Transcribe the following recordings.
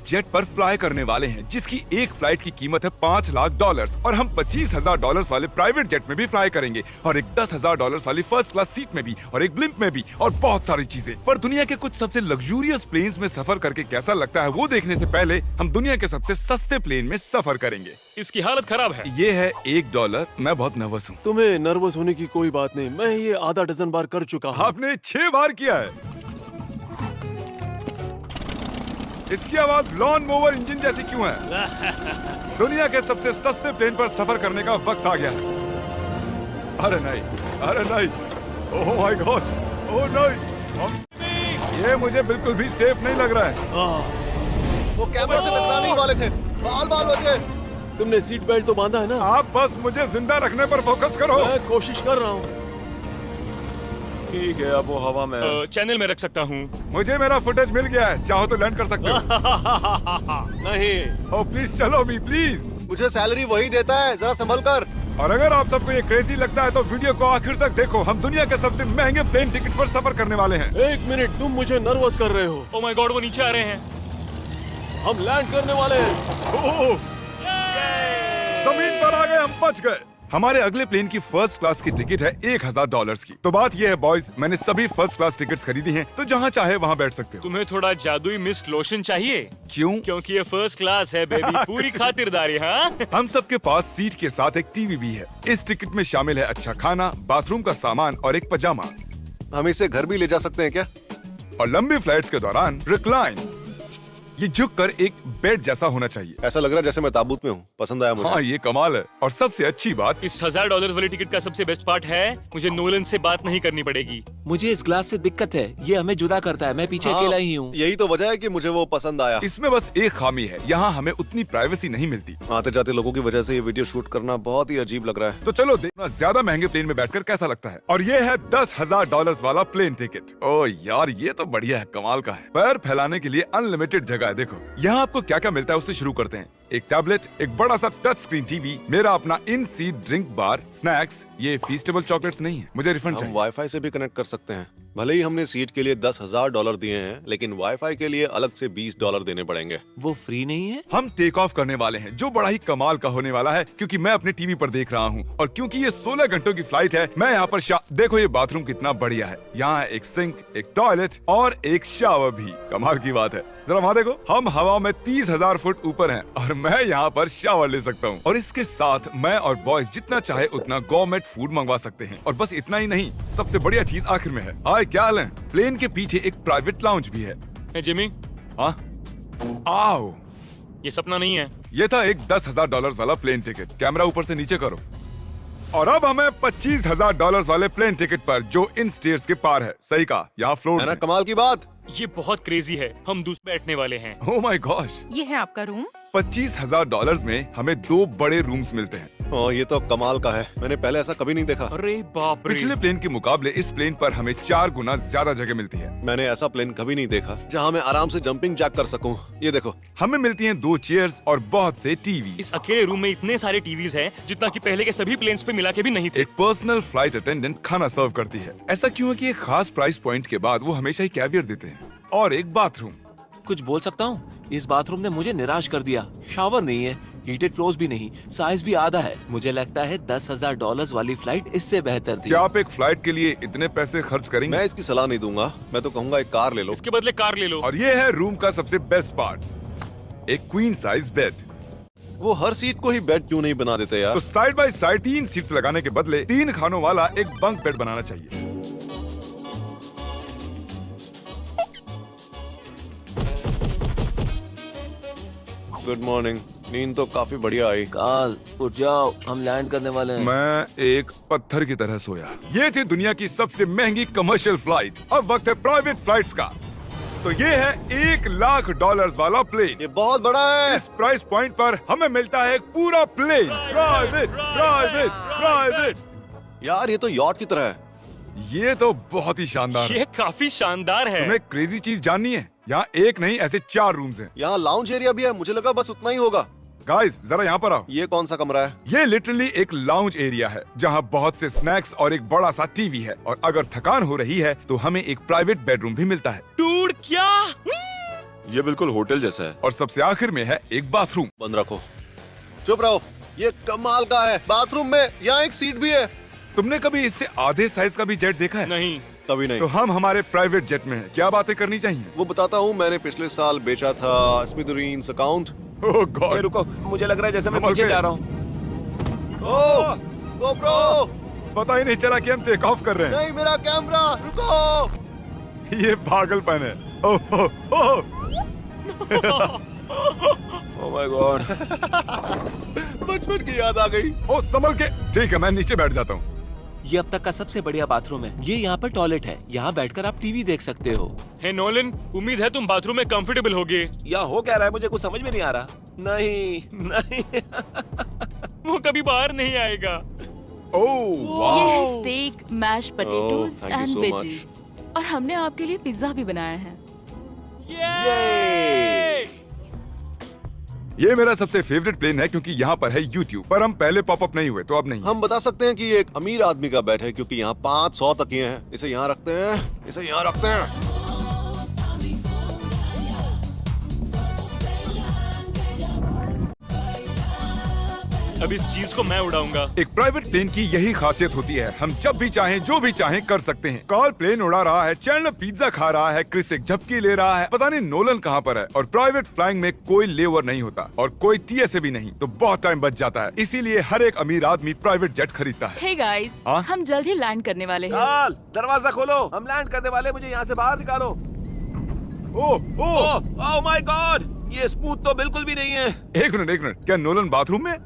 इस जेट पर फ्लाई करने वाले हैं जिसकी एक फ्लाइट की कीमत है $5 लाख और हम $25,000 वाले प्राइवेट जेट में भी फ्लाई करेंगे और एक $10,000 वाली फर्स्ट क्लास सीट में भी और एक ब्लिम्प में भी और बहुत सारी चीजें। पर दुनिया के कुछ सबसे लग्जूरियस प्लेन्स में सफर करके कैसा लगता है वो देखने से पहले हम दुनिया के सबसे सस्ते प्लेन में सफर करेंगे। इसकी हालत खराब है। ये है $1। मैं बहुत नर्वस हूँ। तुम्हें नर्वस होने की कोई बात नहीं, मैं ये आधा डजन बार कर चुका हूँ। आपने 6 बार किया है। इसकी आवाज लॉन मोवर इंजन जैसी क्यों है? दुनिया के सबसे सस्ते प्लेन पर सफर करने का वक्त आ गया है। अरे नहीं, अरे नहीं, ओह माय गॉड, ओह नहीं, ये मुझे बिल्कुल भी सेफ नहीं लग रहा है। वो कैमरा से टकराने ही वाले थे। बाल बचे। तुमने सीट बेल्ट तो बांधा है ना? आप बस मुझे जिंदा रखने पर फोकस करो। मैं कोशिश कर रहा हूँ। ठीक है, अब वो हवा में चैनल में रख सकता हूँ। मुझे मेरा फुटेज मिल गया है, चाहो तो लैंड कर सकते हो। नहीं। ओह प्लीज चलो भी प्लीज। मुझे सैलरी वही देता है, जरा संभल कर। और अगर आप सबको ये क्रेजी लगता है तो वीडियो को आखिर तक देखो। हम दुनिया के सबसे महंगे प्लेन टिकट पर सफर करने वाले हैं। 1 मिनट, तुम मुझे नर्वस कर रहे हो। ओह माय गॉड, वो नीचे आ रहे हैं। हम लैंड करने वाले हैं। ओह, जमीन पर आ गए, हम बच गए। हमारे अगले प्लेन की फर्स्ट क्लास की टिकट है $1,000 की। तो बात ये है बॉयज, मैंने सभी फर्स्ट क्लास टिकट्स खरीदी हैं, तो जहाँ चाहे वहाँ बैठ सकते हो। तुम्हें थोड़ा जादुई मिस्ट लोशन चाहिए? क्यों? क्योंकि ये फर्स्ट क्लास है बेबी। पूरी खातिरदारी। हाँ, हम सबके पास सीट के साथ एक टीवी भी है। इस टिकट में शामिल है अच्छा खाना, बाथरूम का सामान और एक पजामा। हम इसे घर भी ले जा सकते हैं क्या? और लंबी फ्लाइट्स के दौरान रिक्लाइन, ये झुक कर एक बेड जैसा होना चाहिए। ऐसा लग रहा है जैसे मैं ताबूत में हूँ। पसंद आया मुझे। हाँ, ये कमाल है। और सबसे अच्छी बात, इस $1,000 वाली टिकट का सबसे बेस्ट पार्ट है मुझे नोलन से बात नहीं करनी पड़ेगी। मुझे इस ग्लास से दिक्कत है, ये हमें जुदा करता है। मैं पीछे अकेला ही हूँ। यही तो वजह है कि मुझे वो पसंद आया। इसमें बस एक खामी है, यहाँ हमें उतनी प्राइवेसी नहीं मिलती। आते जाते लोगों की वजह से ये वीडियो शूट करना बहुत ही अजीब लग रहा है। तो चलो देखना ज्यादा महंगे प्लेन में बैठकर कैसा लगता है। और ये है $10,000 वाला प्लेन टिकट। ओ यार, ये तो बढ़िया है, कमाल का है। पैर फैलाने के लिए अनलिमिटेड जगह है। देखो यहाँ आपको क्या क्या मिलता है, उससे शुरू करते हैं। एक टैबलेट, एक बड़ा सा टच स्क्रीन टीवी, मेरा अपना इन सीट ड्रिंक बार, स्नैक्स। ये फीस्टेबल चॉकलेट्स नहीं है, मुझे रिफंड हम चाहिए। वाईफाई से भी कनेक्ट कर सकते हैं। भले ही हमने सीट के लिए $10,000 दिए हैं, लेकिन वाईफाई के लिए अलग से $20 देने पड़ेंगे। वो फ्री नहीं है? हम टेक ऑफ करने वाले हैं, जो बड़ा ही कमाल का होने वाला है, क्योंकि मैं अपने टीवी पर देख रहा हूँ। और क्योंकि ये 16 घंटों की फ्लाइट है, मैं यहाँ पर देखो ये बाथरूम कितना बढ़िया है। यहाँ एक सिंक, एक टॉयलेट और एक शावर भी। कमाल की बात है, जरा वहाँ देखो। हम हवा में 30,000 फुट ऊपर हैं और मैं यहाँ पर शावर ले सकता हूँ। और इसके साथ मैं और बॉयज जितना चाहे उतना गवर्नमेंट फूड मंगवा सकते हैं। और बस इतना ही नहीं, सबसे बढ़िया चीज आखिर में है। हाय, क्या हाल है? प्लेन के पीछे एक प्राइवेट लाउंज भी है। hey, जिमी, हाँ, आओ। ये सपना नहीं है। ये था एक $10,000 वाला प्लेन टिकट। कैमरा ऊपर से नीचे करो। और अब हमें $25,000 वाले प्लेन टिकट पर, जो इन स्टेयर्स के पार है। सही कहा, यहाँ फ्लोर है ना है। कमाल की बात? ये बहुत क्रेजी है। हम दूसरे बैठने वाले हैं। ओह माय गॉश, ये है आपका रूम। $25,000 में हमें 2 बड़े रूम्स मिलते हैं। ओह, ये तो कमाल का है। मैंने पहले ऐसा कभी नहीं देखा। अरे बाप रे। पिछले प्लेन के मुकाबले इस प्लेन पर हमें 4 गुना ज्यादा जगह मिलती है। मैंने ऐसा प्लेन कभी नहीं देखा जहाँ मैं आराम से जंपिंग जैक कर सकूं। ये देखो, हमें मिलती हैं 2 चेयर्स और बहुत से टीवी। इस अकेले रूम में इतने सारे टीवीज हैं जितना कि पहले के सभी प्लेन्स पे मिला के भी नहीं थे। एक पर्सनल फ्लाइट अटेंडेंट खाना सर्व करती है। ऐसा क्यों है कि एक खास प्राइस पॉइंट के बाद वो हमेशा ही कैवियर देते हैं। और एक बाथरूम। कुछ बोल सकता हूँ? इस बाथरूम ने मुझे निराश कर दिया। शावर नहीं है, हीटेड फ्लोर्स भी नहीं, साइज भी आधा है। मुझे लगता है $10,000 वाली फ्लाइट इससे बेहतर थी। क्या आप एक फ्लाइट के लिए इतने पैसे खर्च करेंगे? मैं इसकी सलाह नहीं दूंगा। मैं तो कहूँगा एक कार ले लो। इसके बदले कार ले लो। और ये है रूम का सबसे बेस्ट पार्ट, एक क्वीन साइज बेड। वो हर सीट को ही बेड क्यों नहीं बना देते यार? तो साइड बाय साइड 3 सीट्स लगाने के बदले 3 खानों वाला एक बंक बेड बनाना चाहिए। Good morning. नींद तो काफी बढ़िया आई। काल, उठ जाओ, हम लैंड करने वाले हैं। मैं एक पत्थर की तरह सोया। ये थी दुनिया की सबसे महंगी कमर्शियल फ्लाइट। अब वक्त है प्राइवेट फ्लाइट्स का। तो ये है $1,00,000 वाला प्लेन। ये बहुत बड़ा है। इस प्राइस पॉइंट पर हमें मिलता है एक पूरा प्लेन। Private, private, private. यार, ये तो यॉट की तरह है। ये तो बहुत ही शानदार है। ये काफी शानदार है। तुम्हें क्रेजी चीज जाननी है? यहाँ एक नहीं, ऐसे 4 रूम्स हैं। यहाँ लाउंज एरिया भी है। मुझे लगा बस उतना ही होगा। गाइस, जरा यहाँ पर आओ। ये कौन सा कमरा है? ये लिटरली एक लाउंज एरिया है, जहाँ बहुत से स्नैक्स और एक बड़ा सा टीवी है। और अगर थकान हो रही है तो हमें एक प्राइवेट बेडरूम भी मिलता है। डूड, क्या? ये बिल्कुल होटल जैसा है। और सबसे आखिर में है एक बाथरूम। बंद रखो, चुप रहो। ये कमाल का है। बाथरूम में यहाँ एक सीट भी है। तुमने कभी इससे आधे साइज का भी जेट देखा है? नहीं। कभी नहीं। तो हम हमारे प्राइवेट जेट में हैं। क्या बातें करनी चाहिए? वो बताता हूँ, मैंने पिछले साल बेचा था स्मिथेरियंस अकाउंट। ओह गॉड। रुको, मुझे लग रहा है जैसे मैं संभल पीछे के। जा रहा हूँ। ओह गोप्रो, पता ही नहीं चला कि हम टेक ऑफ कर रहे हैं। नहीं मेरा कैमरा, रुको। ये पागलपन है। Oh oh oh. Oh my god. बचपन की याद आ गई। ओ संभल के। ठीक है, मैं नीचे बैठ जाता हूँ। ये अब तक का सबसे बढ़िया बाथरूम है। ये यहाँ पर टॉयलेट है। यहाँ बैठकर आप टीवी देख सकते हो। हे नोलन, उम्मीद है तुम बाथरूम में कंफर्टेबल होगे। या हो क्या रहा है मुझे कुछ समझ में नहीं आ रहा। नहीं नहीं। वो कभी बाहर नहीं आएगा। ओह ये वाह। है steak, mash potatoes thank you and so veggies. और हमने आपके लिए पिज्जा भी बनाया है। ये मेरा सबसे फेवरेट प्लेन है क्योंकि यहाँ पर है YouTube। पर हम पहले पॉपअप नहीं हुए तो अब नहीं। हम बता सकते हैं कि ये एक अमीर आदमी का बेड है क्योंकि यहाँ 500 तकिए हैं। इसे यहाँ रखते हैं, इसे यहाँ रखते हैं। अब इस चीज को मैं उड़ाऊंगा। एक प्राइवेट प्लेन की यही खासियत होती है, हम जब भी चाहें जो भी चाहें कर सकते हैं। कार्ल प्लेन उड़ा रहा है, चैंडलर पिज्जा खा रहा है, क्रिस एक झपकी ले रहा है, पता नहीं नोलन कहाँ पर है। और प्राइवेट फ्लाइंग में कोई लेवर नहीं होता और कोई TSA भी नहीं, तो बहुत टाइम बच जाता है। इसीलिए हर एक अमीर आदमी प्राइवेट जेट खरीदता है। हे गाइस, हाँ? हम जल्द ही लैंड करने वाले हैं। काल, दरवाजा खोलो, हम लैंड करने वाले। मुझे यहाँ से बाहर निकालो। ओह ओह। ओह माय गॉड, ये स्मूथ तो बिल्कुल भी नहीं है। एक मिनट, क्या नोलन बाथरूम में?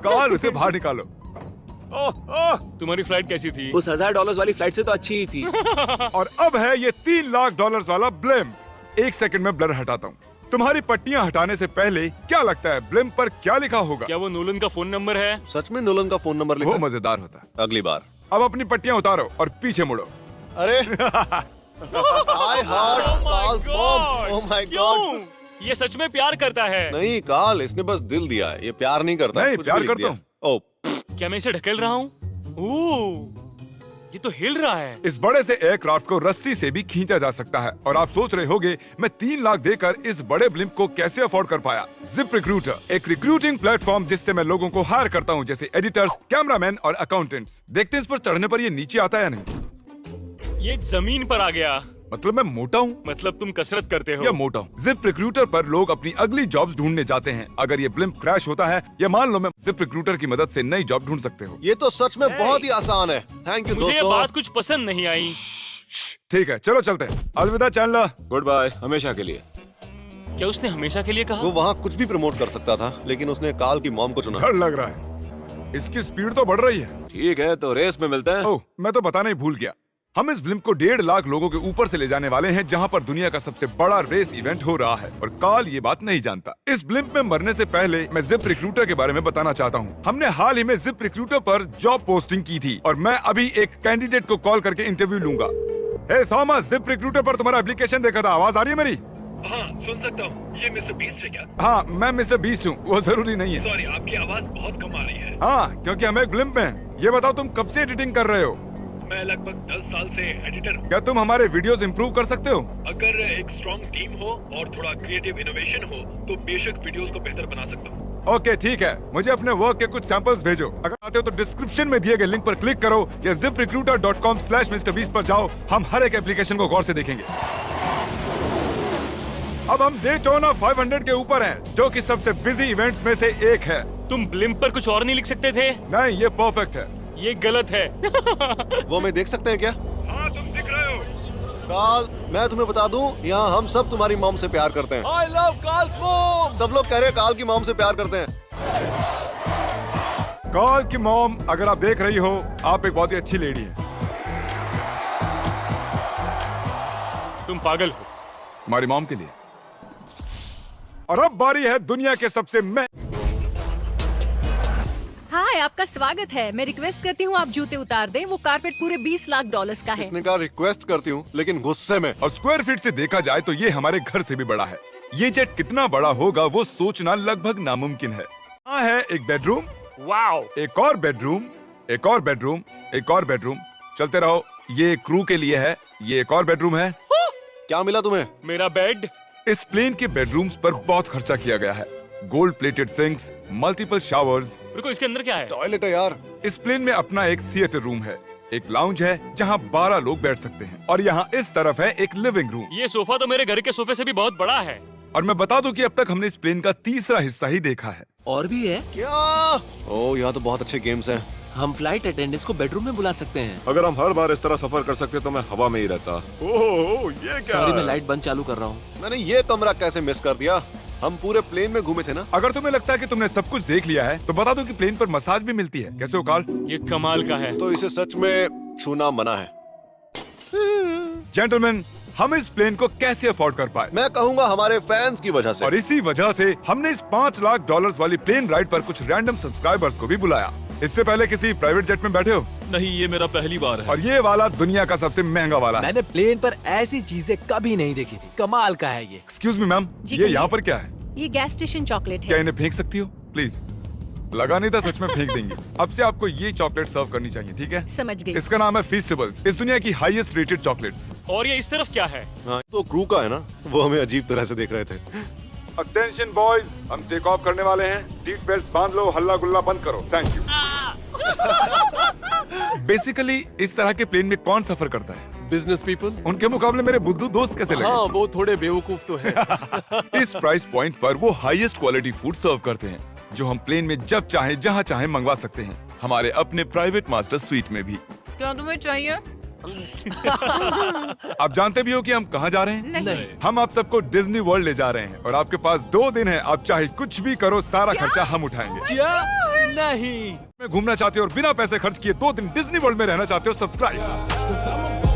कार्ल उसे बाहर निकालो। ओह ओह, तुम्हारी फ्लाइट कैसी थी? उस $1000 वाली फ्लाइट से तो अच्छी ही थी। और अब है ये $3 लाख वाला ब्लेम। एक सेकंड में ब्लर हटाता हूँ। तुम्हारी पट्टियाँ हटाने से पहले क्या लगता है ब्लेम पर क्या लिखा होगा? क्या वो नोलन का फोन नंबर है? सच में नोलन का फोन नंबर लिखा वो है? मजेदार होता। अगली बार। अब अपनी पट्टियाँ उतारो और पीछे मुड़ो। अरे I heard Carl's mom. Oh my God. क्यों? ये सच में प्यार करता है? नहीं कार्ल, इसने बस दिल दिया है। ये प्यार नहीं करता। नहीं, कुछ प्यार भी लिख करता दिया। हूँ। ओह, क्या मैं इसे ढकेल रहा हूँ? ओह, ये तो हिल रहा है। इस बड़े से एयरक्राफ्ट को रस्सी से भी खींचा जा सकता है। और आप सोच रहे होंगे मैं 3 लाख देकर इस बड़े ब्लिम्प को कैसे अफोर्ड कर पाया। जिप रिक्रूटर, एक रिक्रूटिंग प्लेटफॉर्म जिससे मैं लोगों को हायर करता हूँ, जैसे एडिटर्स, कैमरामैन और अकाउंटेंट्स। देखते हैं इस पर चढ़ने पर ये नीचे आता है या नहीं। ये जमीन पर आ गया। मतलब मैं मोटा हूँ मतलब तुम कसरत करते हो? या मोटा हूँ। जिप रिक्रूटर पर लोग अपनी अगली जॉब्स ढूंढने जाते हैं। अगर ये ब्लिम्प क्रैश होता है या मान लो मैं जिप रिक्रूटर की मदद से नई जॉब ढूंढ सकते हो। ये तो सच में बहुत ही आसान है। थैंक यू मुझे ये दोस्तों। बात कुछ पसंद नहीं आई। ठीक है, चलो चलते हैं। अलविदा चैंडलर। गुड बाय, हमेशा के लिए। क्या उसने हमेशा के लिए वो कहा? वहाँ कुछ भी प्रमोट कर सकता था, लेकिन उसने कार्ल की मॉम को चुना। डर लग रहा है। इसकी स्पीड तो बढ़ रही है। ठीक है, तो रेस में मिलते हैं। ओह, मैं तो बताना ही भूल गया। हम इस ब्लिम्प को 1.5 लाख लोगों के ऊपर से ले जाने वाले हैं, जहां पर दुनिया का सबसे बड़ा रेस इवेंट हो रहा है। और कार्ल ये बात नहीं जानता। इस ब्लिम्प में मरने से पहले मैं जिप रिक्रूटर के बारे में बताना चाहता हूं। हमने हाल ही में जिप रिक्रूटर पर जॉब पोस्टिंग की थी और मैं अभी एक कैंडिडेट को कॉल करके इंटरव्यू लूंगा। हे थॉमस, जिप रिक्रूटर पर तुम्हारा एप्लीकेशन देखा था। आवाज आ रही है मेरी? हाँ, सुन सकता हूँ। ये मिस्टर बीस्ट है क्या? हाँ, मैं मिस्टर बीस्ट हूँ। वो जरूरी नहीं है। सॉरी, आपकी आवाज बहुत कम आ रही है। हाँ, क्योंकि हम एक ब्लिम्प में हैं। ये बताओ तुम कब से एडिटिंग कर रहे हो? मैं लगभग 10 साल से एडिटर हूँ। क्या तुम हमारे वीडियोस इंप्रूव कर सकते हो? अगर एक स्ट्रॉन्ग टीम हो और थोड़ा क्रिएटिव इनोवेशन हो तो बेशक वीडियोस को बेहतर बना सकता हूँ। ओके, ठीक है। मुझे अपने वर्क के कुछ सैंपल्स भेजो। अगर आते हो तो डिस्क्रिप्शन में दिए गए लिंक पर क्लिक करो या ziprecruiter.com/MrBeast पर जाओ। हम हर एक एप्लीकेशन को गौर से देखेंगे। अब हम डेटोना 500 के ऊपर हैं, जो कि सबसे बिजी इवेंट्स में से एक है। तुम ब्लिम्प पर कुछ और नहीं लिख सकते थे? नहीं, ये परफेक्ट है। ये गलत है। वो मैं देख सकते हैं क्या? हाँ, तुम दिख रहे हो। कार्ल, मैं तुम्हें बता दूं, यहाँ हम सब तुम्हारी मॉम से प्यार करते हैं। I love Carl's mom. सब लोग कह रहे हैं कार्ल की मॉम से प्यार करते हैं। कार्ल की मॉम, अगर आप देख रही हो, आप एक बहुत ही अच्छी लेडी है। तुम पागल हो। तुम्हारी मॉम के लिए। और अब बारी है दुनिया के सबसे हाय, आपका स्वागत है। मैं रिक्वेस्ट करती हूँ आप जूते उतार दें। वो कारपेट पूरे $20 लाख का है। इसने कहा रिक्वेस्ट करती हूँ, लेकिन गुस्से में। और स्क्वायर फीट से देखा जाए तो ये हमारे घर से भी बड़ा है। ये जेट कितना बड़ा होगा वो सोचना लगभग नामुमकिन है। यहाँ है एक बेडरूम, वाओ, एक और बेडरूम, एक और बेडरूम, एक और बेडरूम। चलते रहो। ये क्रू के लिए है। ये एक और बेडरूम है। क्या मिला तुम्हें? मेरा बेड। इस प्लेन के बेडरूम्स पर बहुत खर्चा किया गया है। Gold plated sinks, multiple showers. रुको, इसके अंदर क्या है? टॉयलेट है यार। इस प्लेन में अपना एक थिएटर रूम है, एक लाउंज है जहाँ 12 लोग बैठ सकते हैं, और यहाँ इस तरफ है एक लिविंग रूम। ये सोफा तो मेरे घर के सोफे से भी बहुत बड़ा है। और मैं बता दूं कि अब तक हमने इस प्लेन का तीसरा हिस्सा ही देखा है। और भी है। क्या? ओह, यहाँ तो बहुत अच्छे गेम्स हैं। हम फ्लाइट अटेंडेंट्स को बेडरूम में बुला सकते हैं। अगर हम हर बार इस तरह सफर कर सकते तो मैं हवा में ही रहता। ओह, ये क्या सॉरी, है? मैं लाइट बंद चालू कर रहा हूँ। मैंने ये कमरा कैसे मिस कर दिया? हम पूरे प्लेन में घूमे थे ना। अगर तुम्हें लगता है कि तुमने सब कुछ देख लिया है तो बता दो कि प्लेन पर मसाज भी मिलती है। कैसे हो कार्ल? ये कमाल का है। तो इसे सच में छूना मना है। जेंटलमैन, हम इस प्लेन को कैसे अफोर्ड कर पाए? मैं कहूँगा हमारे फैंस की वजह से। और इसी वजह से हमने इस $5 लाख वाली प्लेन राइड पर कुछ रैंडम सब्सक्राइबर्स को भी बुलाया। इससे पहले किसी प्राइवेट जेट में बैठे हो? नहीं, ये मेरा पहली बार है। और ये वाला दुनिया का सबसे महंगा वाला है। मैंने प्लेन पर ऐसी चीजें कभी नहीं देखी थी। कमाल का है ये। एक्सक्यूज मी मैम, जी ये कहिए। यहाँ पर क्या है? ये गैस स्टेशन चॉकलेट क्या है। इन्हें फेंक सकती हो प्लीज? लगा नहीं था, सच में फेंक देंगी। अब से आपको ये चॉकलेट सर्व करनी चाहिए, ठीक है? समझ गई। इसका नाम है फीस्टेबल्स, इस दुनिया की हाईएस्ट रेटेड चॉकलेट्स। और ये इस तरफ क्या है? हाँ, तो क्रू का है ना, वो हमें अजीब तरह से देख रहे थे। अटेंशन बॉयज, हम टेक ऑफ करने वाले हैं। सीट बेल्ट बांध लो, हल्ला गुल्ला बंद करो। Thank you. बेसिकली इस तरह के प्लेन में कौन सफर करता है? Business people. उनके मुकाबले मेरे बुद्धू दोस्त कैसे लगे? हाँ, वो थोड़े बेवकूफ तो है। इस प्राइस पॉइंट पर वो हाईएस्ट क्वालिटी फूड सर्व करते हैं, जो हम प्लेन में जब चाहे जहाँ चाहे मंगवा सकते हैं, हमारे अपने प्राइवेट मास्टर स्वीट में भी। क्या तुम्हें चाहिए? आप जानते भी हो कि हम कहाँ जा रहे हैं? नहीं। हम आप सबको डिज्नी वर्ल्ड ले जा रहे हैं, और आपके पास 2 दिन है। आप चाहे कुछ भी करो, सारा खर्चा हम उठाएंगे। क्या? नहीं। में घूमना चाहते हो और बिना पैसे खर्च किए 2 दिन डिज्नी वर्ल्ड में रहना चाहते हो? सब्सक्राइब।